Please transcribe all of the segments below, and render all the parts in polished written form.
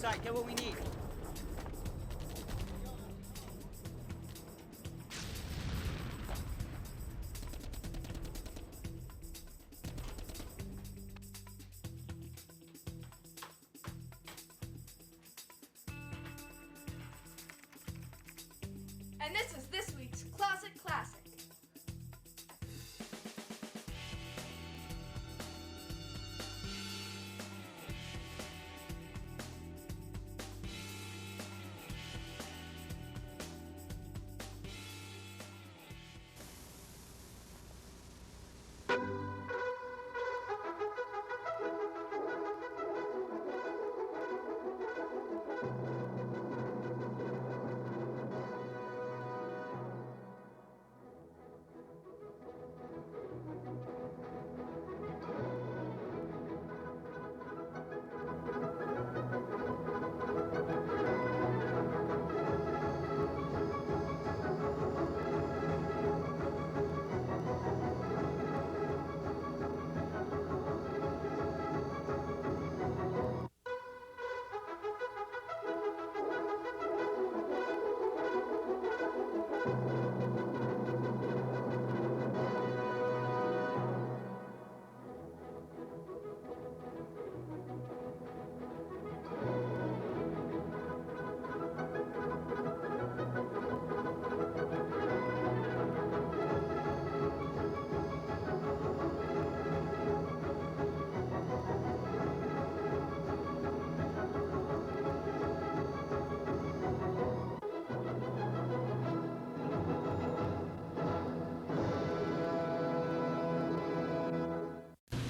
side. Get what we need. And this is this week's Classic Classic.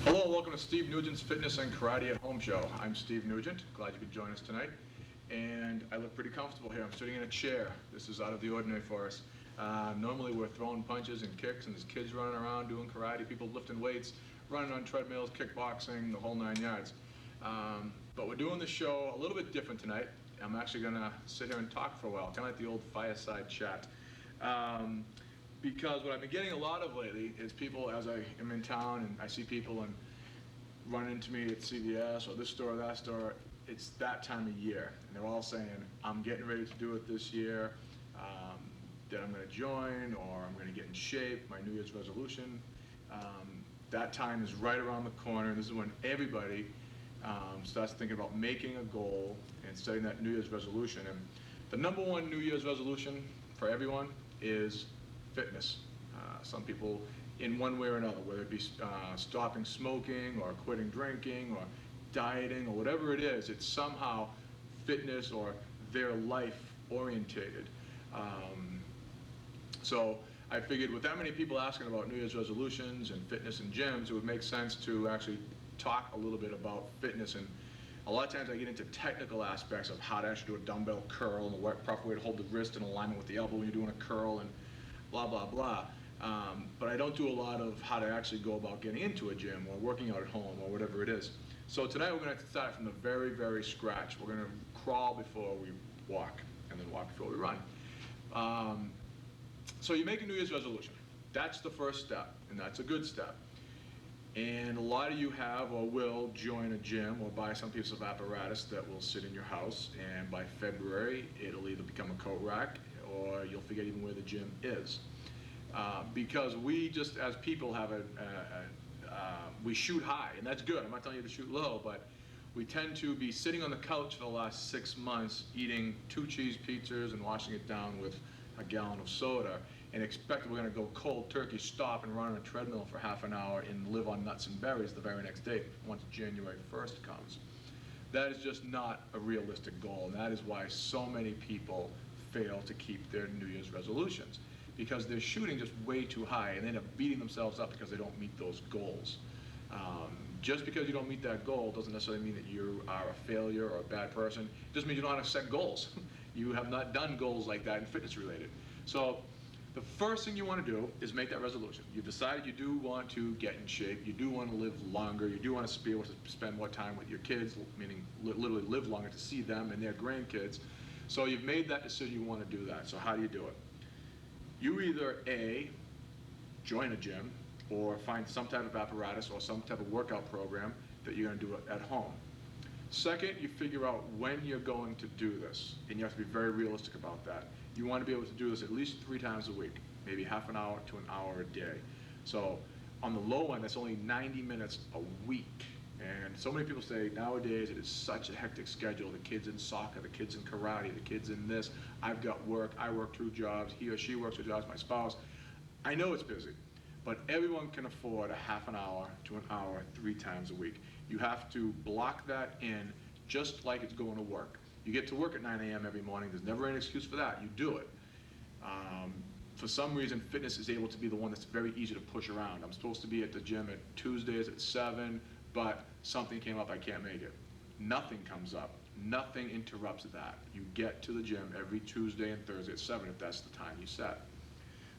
Hello, welcome to Steve Nugent's Fitness and Karate-at-Home show. I'm Steve Nugent. Glad you could join us tonight. And I look pretty comfortable here. I'm sitting in a chair. This is out of the ordinary for us. Normally we're throwing punches and kicks and there's kids running around doing karate, people lifting weights, running on treadmills, kickboxing, the whole 9 yards. But we're doing the show a little bit different tonight. I'm actually going to sit here and talk for a while, kind of like the old fireside chat. Because what I've been getting a lot of lately is people, as I am in town and I see people and run into me at CVS or this store or that store, it's that time of year. And they're all saying, I'm getting ready to do it this year, that I'm going to join or I'm going to get in shape, my New Year's resolution. That time is right around the corner. This is when everybody starts thinking about making a goal and setting that New Year's resolution. And the number one New Year's resolution for everyone is fitness. Some people in one way or another, whether it be stopping smoking or quitting drinking or dieting or whatever it is, it's somehow fitness or their life orientated. So I figured with that many people asking about New Year's resolutions and fitness and gyms, it would make sense to actually talk a little bit about fitness. And a lot of times I get into technical aspects of how to actually do a dumbbell curl and the proper way to hold the wrist in alignment with the elbow when you're doing a curl and blah, blah, blah. But I don't do a lot of how to actually go about getting into a gym or working out at home or whatever it is. So tonight we're going to start from the very, very scratch. We're going to crawl before we walk and then walk before we run. So you make a New Year's resolution. That's the first step, and that's a good step. And a lot of you have or will join a gym or buy some piece of apparatus that will sit in your house, and by February it'll either become a coat rack or you'll forget even where the gym is. Because we just as people have we shoot high, and that's good. I'm not telling you to shoot low, but we tend to be sitting on the couch for the last 6 months eating 2 cheese pizzas and washing it down with a gallon of soda and expect we're going to go cold turkey, stop and run on a treadmill for half an hour and live on nuts and berries the very next day once January 1st comes. That is just not a realistic goal, and that is why so many people fail to keep their New Year's resolutions, because they're shooting just way too high and they end up beating themselves up because they don't meet those goals. Just because you don't meet that goal doesn't necessarily mean that you are a failure or a bad person. It just means you don't have set goals. You have not done goals like that in fitness related. So the first thing you want to do is make that resolution. You've decided you do want to get in shape, you do want to live longer, you do want to be able to spend more time with your kids, meaning literally live longer to see them and their grandkids. So you've made that decision, you want to do that. So how do you do it? You either A, join a gym, or find some type of apparatus or some type of workout program that you're going to do at home. Second, you figure out when you're going to do this, and you have to be very realistic about that. You want to be able to do this at least 3 times a week, maybe half an hour to an hour a day. So on the low end, that's only 90 minutes a week. And so many people say nowadays it is such a hectic schedule. The kids in soccer, the kids in karate, the kids in this. I've got work, I work 2 jobs, he or she works 2 jobs, my spouse. I know it's busy, but everyone can afford a half an hour to an hour 3 times a week. You have to block that in just like it's going to work. You get to work at 9 a.m. every morning. There's never any excuse for that. You do it. For some reason, fitness is able to be the one that's very easy to push around. I'm supposed to be at the gym at Tuesdays at 7, but something came up, I can't make it. Nothing comes up. Nothing interrupts that. You get to the gym every Tuesday and Thursday at 7 if that's the time you set.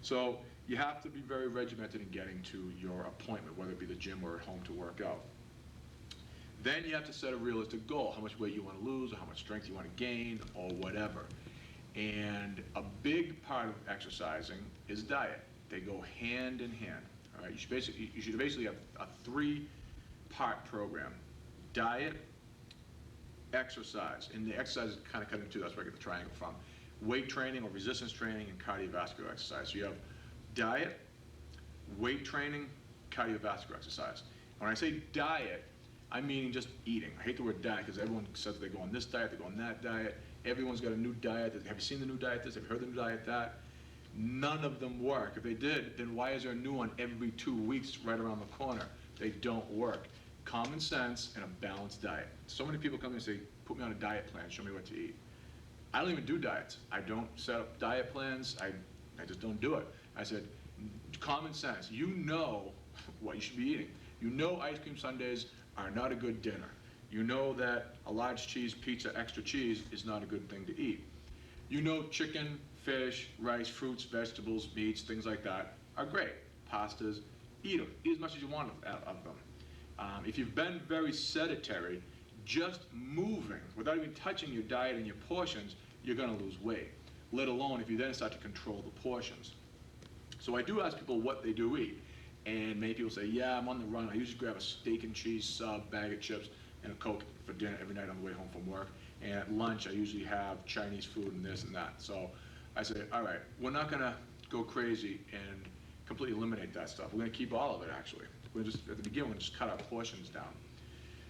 So you have to be very regimented in getting to your appointment, whether it be the gym or at home to work out. Then you have to set a realistic goal, how much weight you want to lose, or how much strength you want to gain, or whatever. And a big part of exercising is diet. They go hand in hand. All right, you should basically have a 3-part program: diet, exercise, and the exercise is kind of cut into 2. That's where I get the triangle from: weight training or resistance training, and cardiovascular exercise. So you have diet, weight training, cardiovascular exercise. When I say diet, I'm meaning just eating. I hate the word diet because everyone says they go on this diet, they go on that diet. Everyone's got a new diet. Have you seen the new diet this? Have you heard the new diet that? None of them work. If they did, then why is there a new one every 2 weeks right around the corner? They don't work. Common sense and a balanced diet. So many people come in and say, put me on a diet plan, show me what to eat. I don't even do diets. I don't set up diet plans. I just don't do it. I said, common sense. You know what you should be eating. You know ice cream sundaes are not a good dinner. You know that a large cheese pizza, extra cheese, is not a good thing to eat. You know chicken, fish, rice, fruits, vegetables, meats, things like that are great. Pastas, eat them. Eat as much as you want of them. If you've been very sedentary, just moving, without even touching your diet and your portions, you're going to lose weight, let alone if you then start to control the portions. So I do ask people what they do eat. And many people say, yeah, I'm on the run. I usually grab a steak and cheese sub, bag of chips, and a Coke for dinner every night on the way home from work. And at lunch, I usually have Chinese food and this and that. So I say, all right, we're not going to go crazy and completely eliminate that stuff. We're going to keep all of it, actually. We're just, at the beginning, we're going to just cut our portions down.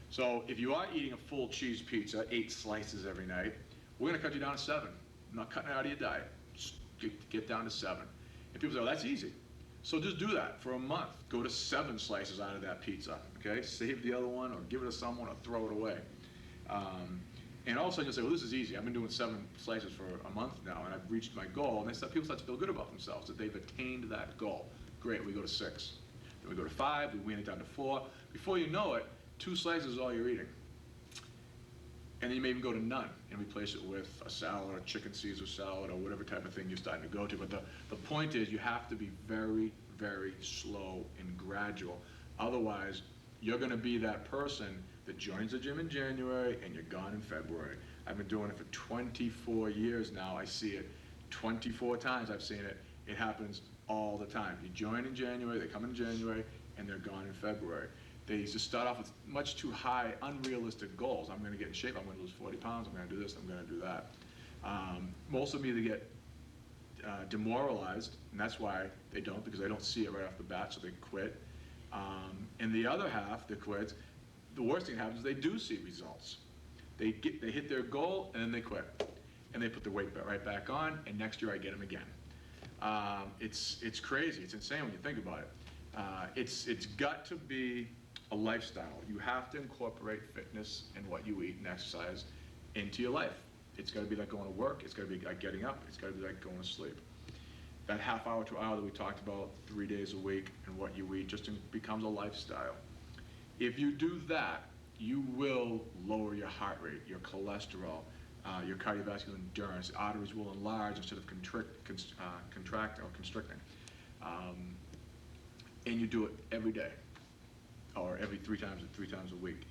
So if you are eating a full cheese pizza, 8 slices every night, we're going to cut you down to 7. I'm not cutting it out of your diet. Just get down to 7. And people say, oh, that's easy. So just do that for a month. Go to 7 slices out of that pizza, okay? Save the other one or give it to someone or throw it away. And all of a sudden you'll say, well, this is easy. I've been doing 7 slices for a month now and I've reached my goal. And people start to feel good about themselves, that they've attained that goal. Great, we go to 6. Then we go to 5, we wean it down to 4. Before you know it, 2 slices is all you're eating. And then you may even go to none and replace it with a salad or chicken Caesar salad or whatever type of thing you're starting to go to. But the point is you have to be very, very slow and gradual. Otherwise, you're going to be that person that joins the gym in January and you're gone in February. I've been doing it for 24 years now. I see it 24 times. I've seen it. It happens all the time. You join in January, they come in January, and they're gone in February. They just start off with much too high, unrealistic goals. I'm going to get in shape, I'm going to lose 40 pounds, I'm going to do this, I'm going to do that. Most of them either get demoralized, and that's why they don't, because they don't see it right off the bat, so they quit. And the other half that quits, the worst thing that happens is they do see results. They hit their goal, and then they quit. And they put the weight right back on, and next year I get them again. It's crazy, it's insane when you think about it. It's got to be a lifestyle. You have to incorporate fitness and what you eat and exercise into your life. It's got to be like going to work. It's got to be like getting up. It's got to be like going to sleep. That half hour to hour that we talked about 3 days a week and what you eat just becomes a lifestyle. If you do that, you will lower your heart rate, your cholesterol, your cardiovascular endurance. The arteries will enlarge instead of contract or constricting. And you do it every day, or every 3 times a week.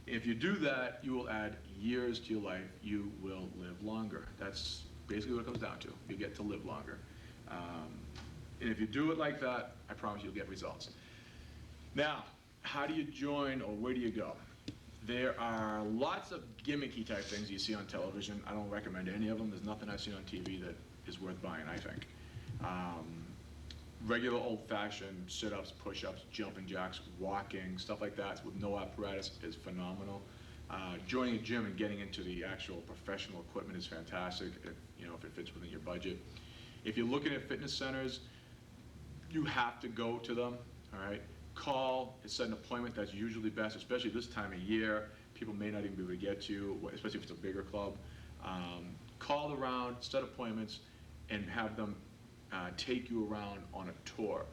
If you do that, you will add years to your life. You will live longer. That's basically what it comes down to. You get to live longer. And if you do it like that, I promise you'll get results. Now, how do you join or where do you go? There are lots of gimmicky type things you see on television. I don't recommend any of them. There's nothing I've seen on TV that is worth buying, I think. Regular old-fashioned sit-ups, push-ups, jumping jacks, walking, stuff like that with no apparatus is phenomenal. Joining a gym and getting into the actual professional equipment is fantastic, if it fits within your budget. If you're looking at fitness centers, you have to go to them, all right? Call and set an appointment. That's usually best, especially this time of year. People may not even be able to get to you, especially if it's a bigger club. Call around, set appointments, and have them take you around on a tour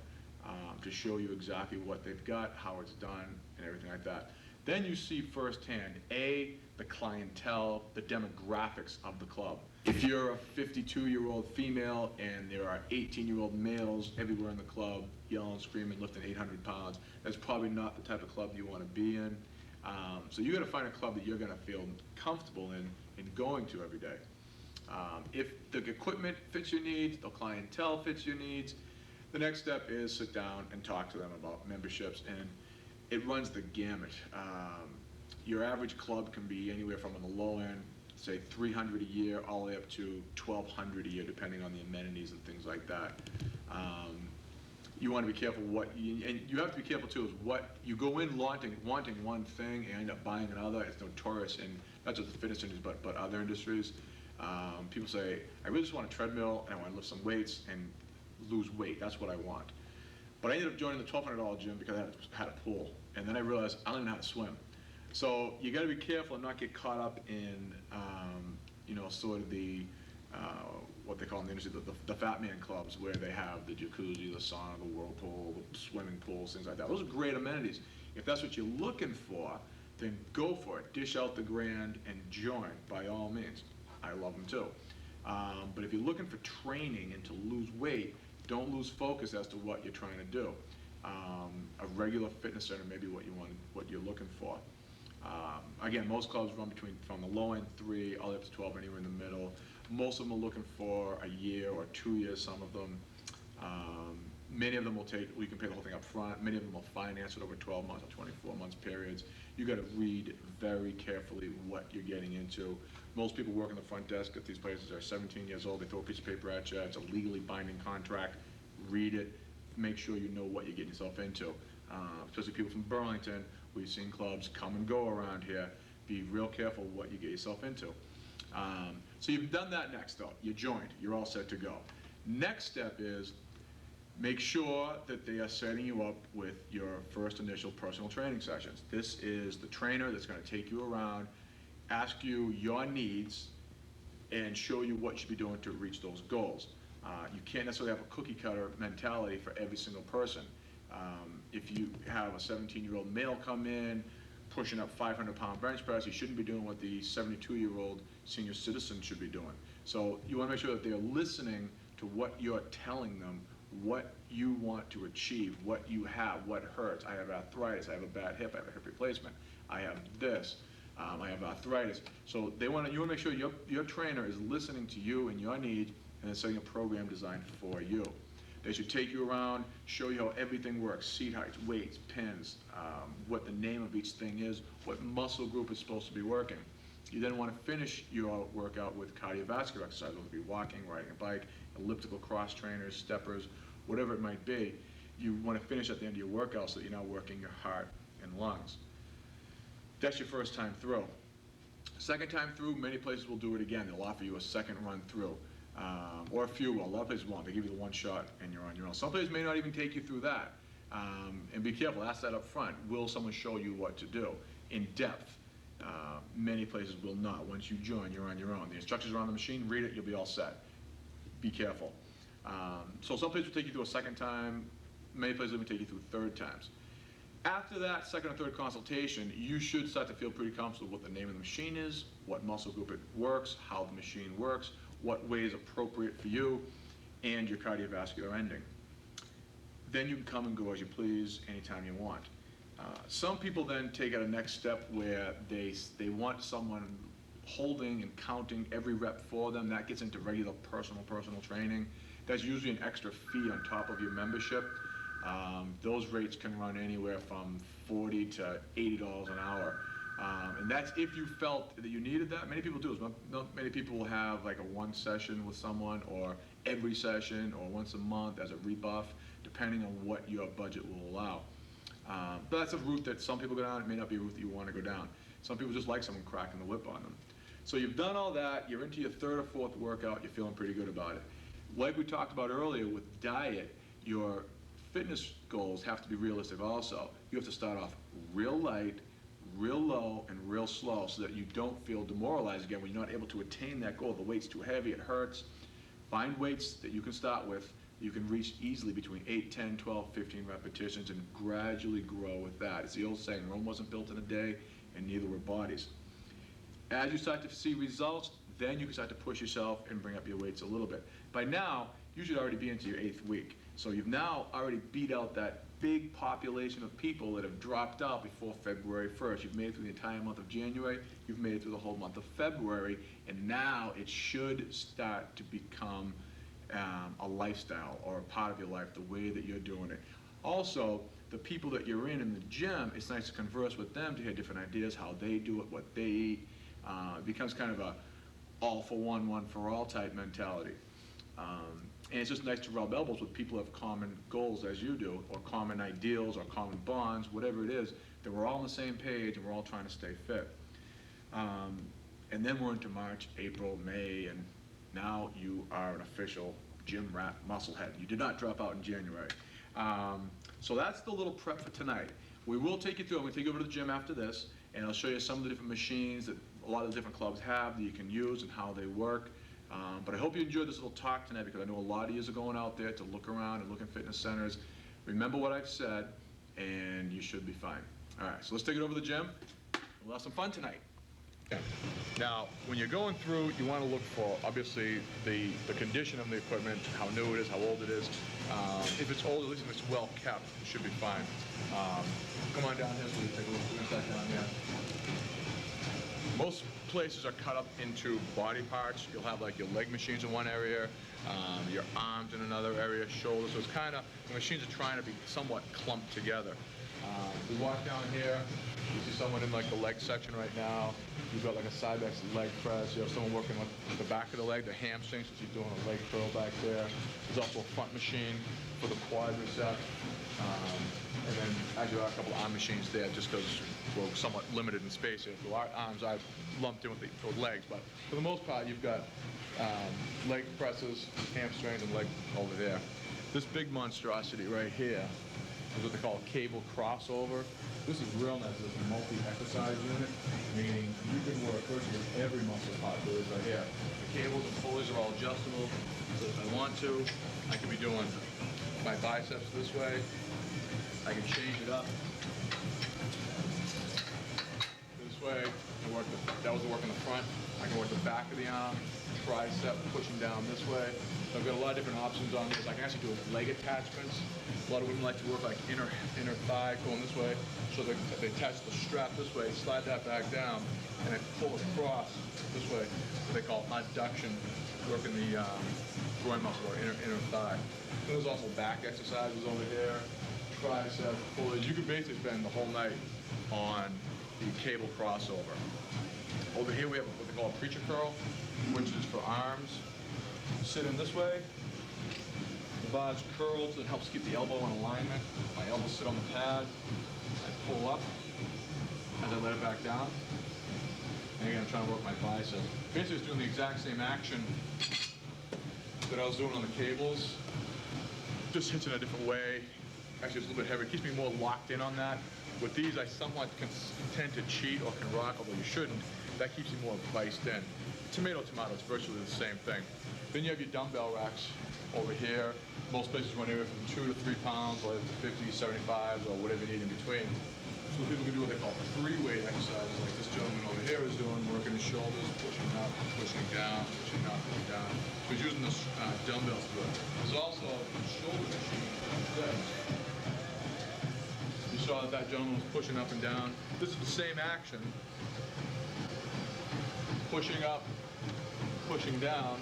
to show you exactly what they've got, how it's done, and everything like that. Then you see firsthand, the clientele, the demographics of the club. If you're a 52-year-old female and there are 18-year-old males everywhere in the club yelling, screaming, lifting 800 pounds, that's probably not the type of club you want to be in. So you got to find a club that you're going to feel comfortable in going to every day. If the equipment fits your needs, the clientele fits your needs, the next step is sit down and talk to them about memberships, and it runs the gamut. Your average club can be anywhere from on the low end, say $300 a year, all the way up to $1,200 a year, depending on the amenities and things like that. You want to be careful and you have to be careful too, is what you go in wanting one thing and end up buying another. It's notorious in not just the fitness industry, but other industries. People say, I really just want a treadmill and I want to lift some weights and lose weight. That's what I want. But I ended up joining the $1,200 gym because I had a pool, and then I realized I don't even know how to swim. So you got to be careful and not get caught up in, sort of the what they call in the industry the fat man clubs, where they have the jacuzzi, the sauna, the whirlpool, the swimming pools, things like that. Those are great amenities. If that's what you're looking for, then go for it. Dish out the grand and join by all means. I love them too. But if you're looking for training and to lose weight, don't lose focus as to what you're trying to do. A regular fitness center may be what you're looking for. Again, most clubs run from the low end 3 all the way up to 12, anywhere in the middle. Most of them are looking for a year or 2 years, some of them. Many of them you can pay the whole thing up front. Many of them will finance it over 12 months or 24 months periods. You got to read very carefully what you're getting into. Most people working the front desk at these places are 17 years old. They throw a piece of paper at you. It's a legally binding contract. Read it. Make sure you know what you're getting yourself into. Especially people from Burlington, we've seen clubs come and go around here. Be real careful what you get yourself into. So you've done that next though. You joined. You're all set to go. Next step is make sure that they are setting you up with your first initial personal training sessions. This is the trainer that's going to take you around, ask you your needs, and show you what you should be doing to reach those goals. You can't necessarily have a cookie cutter mentality for every single person. If you have a 17-year-old male come in, pushing up 500-pound bench press, he shouldn't be doing what the 72-year-old senior citizen should be doing. So you want to make sure that they're listening to what you're telling them, what you want to achieve, what you have, what hurts. I have arthritis, I have a bad hip, I have a hip replacement, I have this, I have arthritis. So you want to make sure your trainer is listening to you and your needs, and then setting a program designed for you. They should take you around, show you how everything works, seat heights, weights, pins, what the name of each thing is, what muscle group is supposed to be working. You then want to finish your workout with cardiovascular exercise, whether it be walking, riding a bike, elliptical cross trainers, steppers, whatever it might be. You want to finish at the end of your workout so that you're not working your heart and lungs. That's your first time through. Second time through, many places will do it again. They'll offer you a second run through. Or a few will. A lot of places won't. They give you the one shot and you're on your own. Some places may not even take you through that. And be careful, ask that up front. Will someone show you what to do in depth? Many places will not. Once you join, you're on your own. The instructions are on the machine, read it, you'll be all set. Be careful. So some places will take you through a second time, many places will take you through third times. After that second or third consultation, you should start to feel pretty comfortable with what the name of the machine is, what muscle group it works, how the machine works, what way is appropriate for you, and your cardiovascular ending. Then you can come and go as you please anytime you want. Some people then take it a next step where they want someone holding and counting every rep for them. That gets into regular personal training. That's usually an extra fee on top of your membership. Those rates can run anywhere from $40 to $80 an hour. And that's if you felt that you needed that. Many people do. Many people will have like a one session with someone, or every session, or once a month as a rebuff, depending on what your budget will allow. But that's a route that some people go down. It may not be a route that you want to go down. Some people just like someone cracking the whip on them. So you've done all that. You're into your third or fourth workout. You're feeling pretty good about it. Like we talked about earlier with diet, your fitness goals have to be realistic also. You have to start off real light, real low, and real slow, so that you don't feel demoralized again when you're not able to attain that goal. The weight's too heavy, it hurts. Find weights that you can start with, you can reach easily between 8, 10, 12, 15 repetitions, and gradually grow with that. It's the old saying, Rome wasn't built in a day, and neither were bodies. As you start to see results, then you can start to push yourself and bring up your weights a little bit. By now, you should already be into your 8th week. So you've now already beat out that big population of people that have dropped out before February 1st. You've made it through the entire month of January, you've made it through the whole month of February, and now it should start to become a lifestyle or a part of your life, the way that you're doing it. Also, the people that you're in the gym, it's nice to converse with them to hear different ideas, how they do it, what they eat. It becomes kind of a all for one, one for all type mentality. And it's just nice to rub elbows with people who have common goals as you do, or common ideals, or common bonds, whatever it is, that we're all on the same page and we're all trying to stay fit. And then we're into March, April, May, and now you are an official gym rat musclehead. You did not drop out in January. So that's the little prep for tonight. We will take you through, I'm going to take you over to the gym after this, and I'll show you some of the different machines that a lot of the different clubs have that you can use and how they work. But I hope you enjoyed this little talk tonight, because I know a lot of you are going out there to look around and look in fitness centers. Remember what I've said, and you should be fine. All right, so let's take it over to the gym. We'll have some fun tonight. Okay. Now, when you're going through, you want to look for, obviously, the condition of the equipment, how new it is, how old it is. If it's old, at least if it's well kept, it should be fine. Come on down here so we can take a look. We're going to start down here. Most places are cut up into body parts. You'll have like your leg machines in one area, your arms in another area, shoulders. So it's kind of, the machines are trying to be somewhat clumped together. We walk down here, you see someone in like the leg section right now. You've got like a side back leg press. You have someone working with the back of the leg, the hamstring, so she's doing a leg curl back there. There's also a front machine for the quadricep. And then I do have a couple of arm machines there, just because we're somewhat limited in space here. So our arms I've lumped in with the legs, but for the most part you've got leg presses, hamstrings, and leg over there. This big monstrosity right here is what they call a cable crossover. This is real nice. It's a multi-exercise unit, meaning you can work virtually every muscle part there is right here. The cables and pulleys are all adjustable, so if I want to, I could be doing my biceps this way. I can change it up this way. That was the work in the front. I can work the back of the arm, tricep, pushing down this way. So I've got a lot of different options on this. I can actually do leg attachments. A lot of women like to work like inner thigh going this way. So they attach the strap this way, slide that back down, and then pull across this way. What they call adduction, working the groin muscle or inner thigh. There's also back exercises over here, tricep, pulleys. You could basically spend the whole night on the cable crossover. Over here we have what they call a preacher curl, which is for arms. Sit in this way. The bar's curled, so it helps keep the elbow in alignment. My elbows sit on the pad. I pull up as I let it back down. And again, I'm trying to work my biceps. Basically, it's doing the exact same action that I was doing on the cables. Just hits in a different way. Actually, it's a little bit heavier. It keeps me more locked in on that. With these, I somewhat tend to cheat or can rock, although you shouldn't. That keeps you more viced in. Tomato, it's virtually the same thing. Then you have your dumbbell racks over here. Most places run anywhere from 2 to 3 pounds, or up to 50, 75s, or whatever you need in between. So people can do what they call free-weight exercises, like this gentleman over here is doing, working his shoulders, pushing up, pushing down, pushing up, pushing down. So he's using this dumbbells to do it. There's also a shoulder machine like this. You saw that gentleman was pushing up and down. This is the same action. Pushing up, pushing down,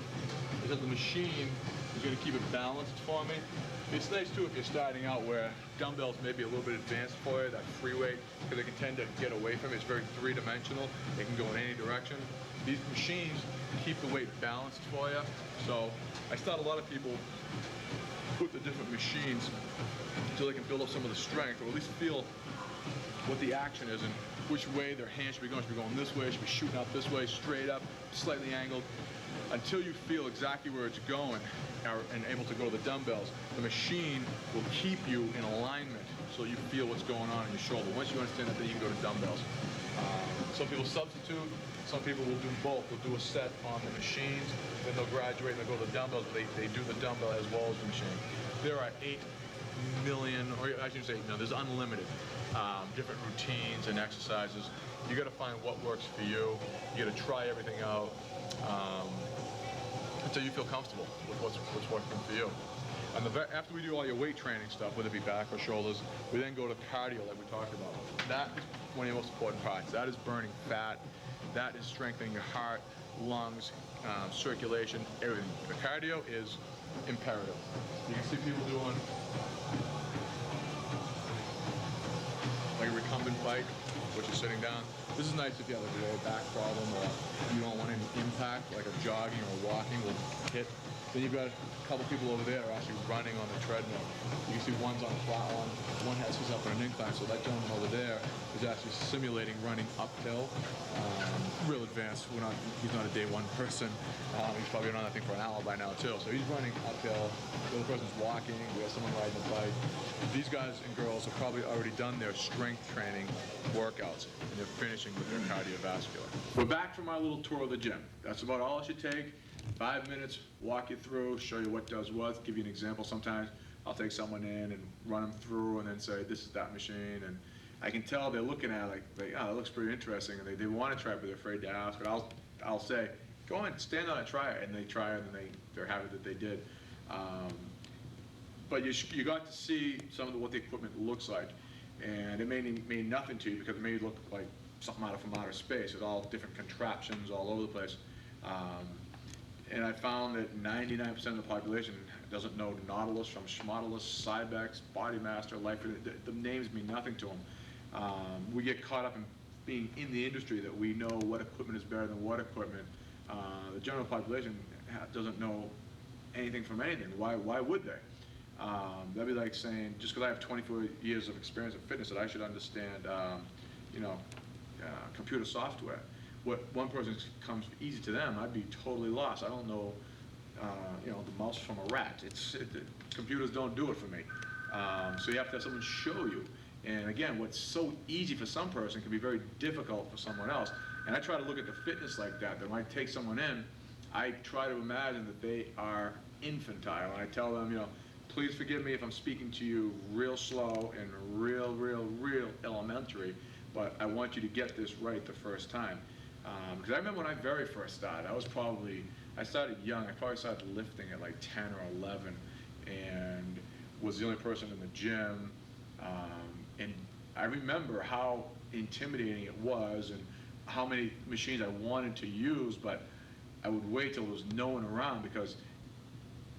because the machine is going to keep it balanced for me. It's nice too if you're starting out where dumbbells may be a little bit advanced for you, that free weight, because they can tend to get away from it. It's very three-dimensional. It can go in any direction. These machines keep the weight balanced for you. So I thought a lot of people put the different machines so they can build up some of the strength, or at least feel what the action is and which way their hand should be going. Should be going this way, should be shooting up this way, straight up, slightly angled. Until you feel exactly where it's going and able to go to the dumbbells, the machine will keep you in alignment so you feel what's going on in your shoulder. Once you understand that, then you can go to dumbbells. Some people substitute, some people will do both. They'll do a set on the machines, then they'll graduate and they'll go to the dumbbells, but they do the dumbbell as well as the machine. There are 8 million, or I shouldn't say 8 million, there's unlimited different routines and exercises. You got to find what works for you. You got to try everything out until you feel comfortable with what's working for you. And after we do all your weight training stuff, whether it be back or shoulders, we then go to cardio like we talked about. That is one of the most important parts. That is burning fat. That is strengthening your heart, lungs, circulation, everything. The cardio is imperative. You can see people doing like a recumbent bike, which is sitting down. This is nice if you have like a lower back problem or you don't want any impact, like a jogging or walking will hit. Then you've got a couple people over there are actually running on the treadmill. You can see one's on a flat one has his up on an incline, so that gentleman over there is actually simulating running uphill. Real advanced. He's not a day one person. He's probably been on that thing for an hour by now too. So he's running uphill. The other person's walking. We have someone riding a bike. These guys and girls have probably already done their strength training workouts, and they're finishing with their cardiovascular. We're back from our little tour of the gym. That's about all it should take. 5 minutes, walk you through, show you what does what, give you an example. Sometimes I'll take someone in and run them through and then say, this is that machine. And I can tell they're looking at it like, oh, that looks pretty interesting. And they want to try it, but they're afraid to ask. But I'll say, go on, stand on it, try it. And they try it, and they're happy that they did. But you got to see some of what the equipment looks like. And it may mean nothing to you because it may look like something from outer space. There's all different contraptions all over the place. And I found that 99% of the population doesn't know Nautilus from Schmautilus, Cybex, Bodymaster, Life. The names mean nothing to them. We get caught up in being in the industry that we know what equipment is better than what equipment. The general population doesn't know anything from anything. Why would they? That'd be like saying, just because I have 24 years of experience in fitness, that I should understand, computer software. What one person comes easy to them, I'd be totally lost. I don't know, the mouse from a rat. Computers don't do it for me. So you have to have someone show you. And again, what's so easy for some person can be very difficult for someone else. And I try to look at the fitness like that when I take someone in, I try to imagine that they are infantile. And I tell them, please forgive me if I'm speaking to you real slow and real elementary, but I want you to get this right the first time. Because I remember when I very first started, I started young. I probably started lifting at like 10 or 11 and was the only person in the gym. And I remember how intimidating it was and how many machines I wanted to use, but I would wait till there was no one around because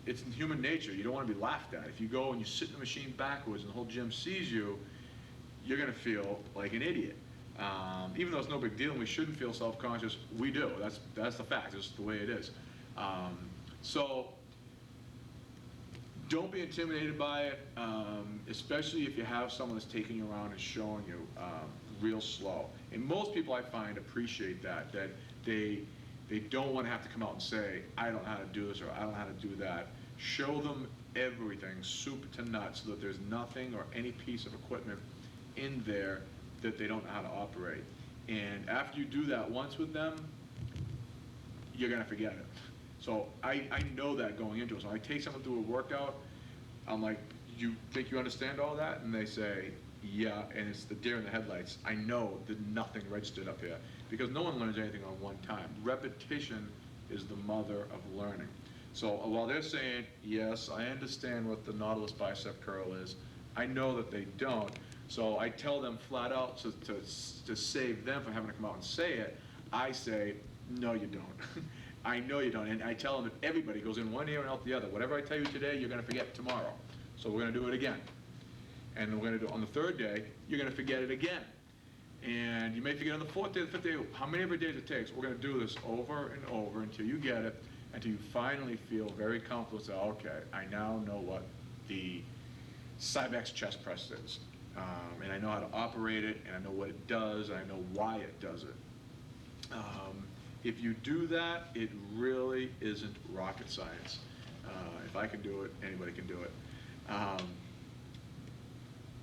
it's in human nature. You don't want to be laughed at. If you go and you sit in the machine backwards and the whole gym sees you, you're going to feel like an idiot. Even though it's no big deal and we shouldn't feel self-conscious, we do. That's the fact. It's the way it is. So don't be intimidated by it, especially if you have someone that's taking you around and showing you real slow. And most people I find appreciate that they don't want to have to come out and say, I don't know how to do this or I don't know how to do that. Show them everything, soup to nuts, so that there's nothing or any piece of equipment in there that they don't know how to operate. And after you do that once with them, you're going to forget it. So I know that going into it. So I take someone through a workout, I'm like, you think you understand all that? And they say, yeah, and it's the deer in the headlights. I know that nothing registered up here because no one learns anything on one time. Repetition is the mother of learning. So while they're saying, yes, I understand what the Nautilus bicep curl is, I know that they don't. So I tell them flat out to save them from having to come out and say it, I say, no, you don't. I know you don't. And I tell them that everybody goes in one ear and out the other. Whatever I tell you today, you're going to forget tomorrow. So we're going to do it again. And we're going to do it on the third day, you're going to forget it again. And you may forget on the fourth day, the fifth day, how many ever days it takes. We're going to do this over and over until you get it, until you finally feel very comfortable and say, okay, I now know what the Cybex chest press is. And I know how to operate it, and I know what it does, and I know why it does it. If you do that, it really isn't rocket science. If I can do it, anybody can do it.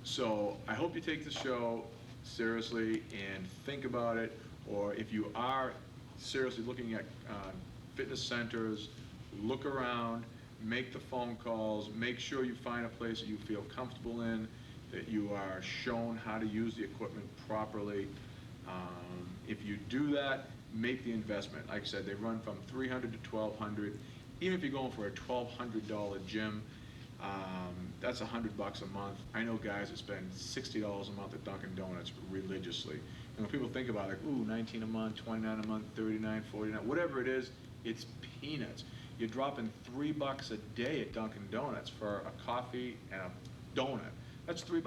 So I hope you take the show seriously and think about it, or if you are seriously looking at fitness centers, look around, make the phone calls, make sure you find a place that you feel comfortable in, that you are shown how to use the equipment properly. If you do that, make the investment. Like I said, they run from $300 to $1,200. Even if you're going for a $1,200 gym, that's $100 a month. I know guys that spend $60 a month at Dunkin' Donuts religiously. And when people think about it, like, ooh, 19 a month, 29 a month, 39, 49, whatever it is, it's peanuts. You're dropping $3 a day at Dunkin' Donuts for a coffee and a donut. That's $3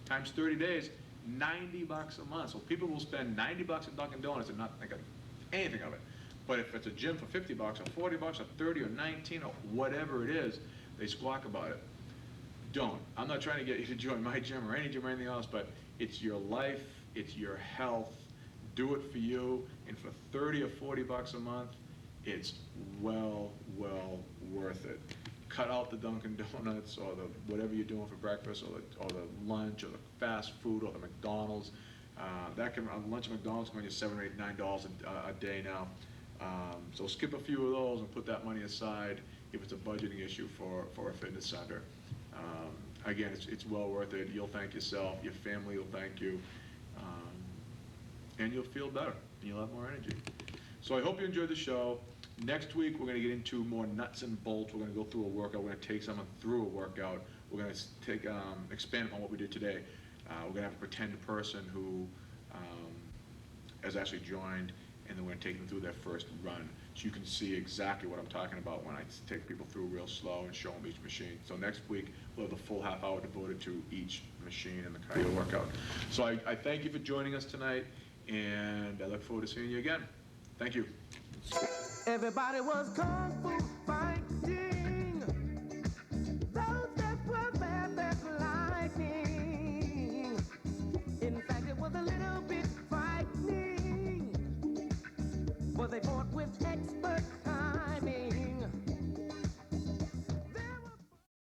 times 30 days, $90 a month. So people will spend $90 at Dunkin' Donuts and not think of anything of it. But if it's a gym for $50 or $40 or 30 or 19 or whatever it is, they squawk about it. Don't. I'm not trying to get you to join my gym or any gym or anything else, but it's your life, it's your health. Do it for you, and for $30 or $40 a month, it's well worth it. Cut out the Dunkin' Donuts or the whatever you're doing for breakfast, or the lunch, or the fast food, or the McDonald's. Lunch at McDonald's going to $7 or $8, $9 a day now. So skip a few of those and put that money aside if it's a budgeting issue for a fitness center. Again, it's well worth it. You'll thank yourself, your family will thank you, and you'll feel better, and you'll have more energy. So I hope you enjoyed the show. Next week, we're going to get into more nuts and bolts. We're going to go through a workout. We're going to take someone through a workout. We're going to expand upon what we did today. We're going to have a pretend person who has actually joined, and then we're going to take them through their first run. So you can see exactly what I'm talking about when I take people through real slow and show them each machine. So next week, we'll have the full half hour devoted to each machine and the cardio workout. So I thank you for joining us tonight, and I look forward to seeing you again. Thank you. Everybody was kung fu fighting. Those that were bad as lightning. In fact, it was a little bit frightening. But they fought with